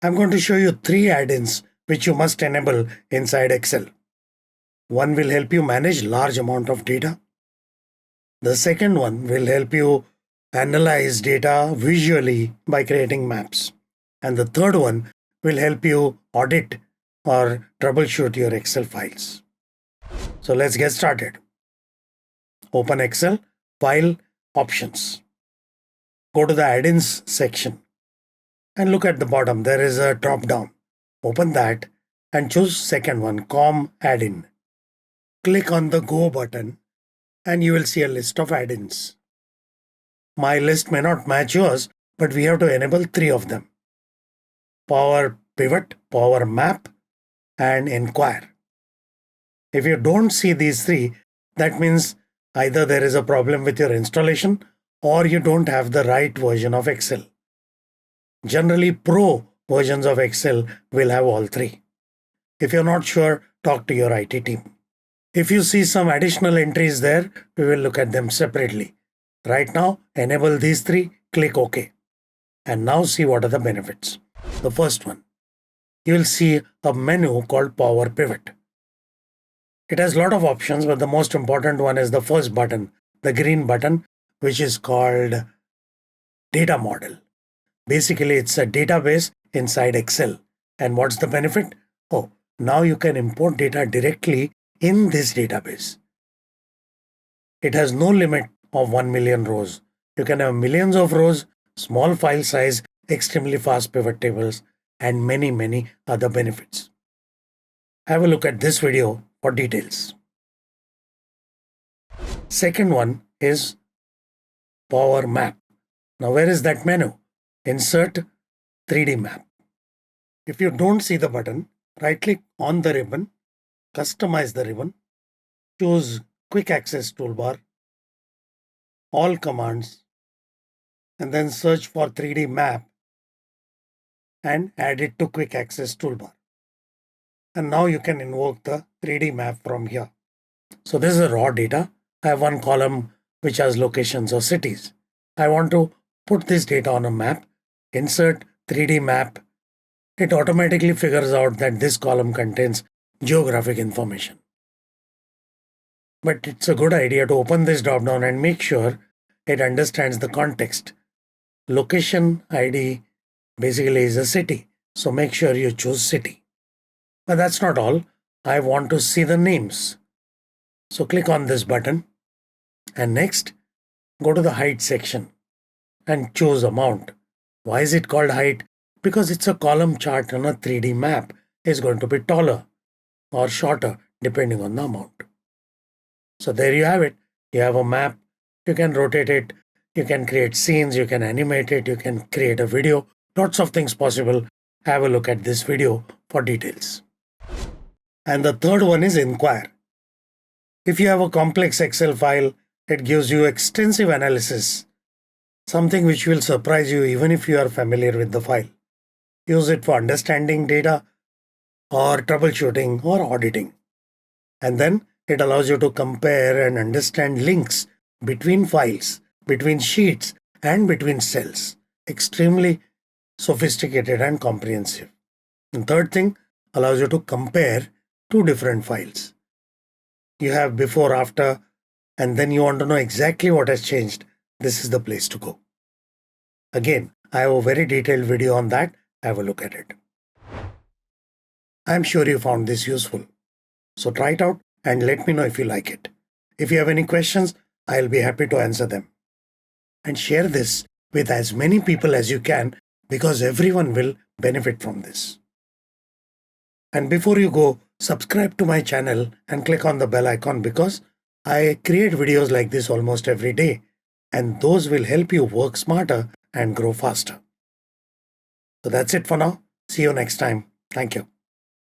I'm going to show you 3 add-ins which you must enable inside Excel. One will help you manage large amount of data. The second one will help you analyze data visually by creating maps. And the third one will help you audit or troubleshoot your Excel files. So let's get started. Open Excel, File, Options. Go to the Add-ins section and look at the bottom. There is a drop down. Open that and choose second one, COM add-in. Click on the Go button and you will see a list of add-ins. My list may not match yours, but we have to enable 3 of them: Power Pivot, Power Map, and Inquire. If you don't see these 3, that means either there is a problem with your installation or you don't have the right version of Excel. Generally, pro versions of Excel will have all 3. If you're not sure, talk to your IT team. If you see some additional entries there, we will look at them separately. Right now, enable these 3, click OK. And now see what are the benefits. The first one, you will see a menu called Power Pivot. It has a lot of options, but the most important one is the first button, the green button, which is called Data Model. Basically, it's a database inside Excel. And what's the benefit? Oh, now you can import data directly in this database. It has no limit of 1 million rows. You can have millions of rows, small file size, extremely fast pivot tables, and many other benefits. Have a look at this video for details. Second one is Power Map. Now where is that menu? Insert 3D Map. If you don't see the button, right-click on the ribbon, customize the ribbon, choose Quick Access Toolbar, All Commands, and then search for 3D Map and add it to Quick Access Toolbar. And now you can invoke the 3D map from here. So this is a raw data. I have one column which has locations or cities. I want to put this data on a map, insert 3D map. It automatically figures out that this column contains geographic information. But it's a good idea to open this dropdown and make sure it understands the context. Location ID basically is a city, so make sure you choose city. But that's not all. I want to see the names. So click on this button and next go to the height section and choose amount. Why is it called height? Because it's a column chart on a 3D map. It's going to be taller or shorter depending on the amount. So there you have it. You have a map. You can rotate it. You can create scenes. You can animate it. You can create a video. Lots of things possible. Have a look at this video for details. And the third one is Inquire. If you have a complex Excel file, it gives you extensive analysis, something which will surprise you even if you are familiar with the file. Use it for understanding data or troubleshooting or auditing. And then it allows you to compare and understand links between files, between sheets, and between cells. Extremely sophisticated and comprehensive. And third thing, allows you to compare 2 different files. You have before, after, and then you want to know exactly what has changed. This is the place to go. Again, I have a very detailed video on that. Have a look at it. I'm sure you found this useful. So try it out and let me know if you like it. If you have any questions, I'll be happy to answer them. And share this with as many people as you can because everyone will benefit from this. And before you go, subscribe to my channel and click on the bell icon because I create videos like this almost every day, and those will help you work smarter and grow faster. So that's it for now. See you next time. Thank you.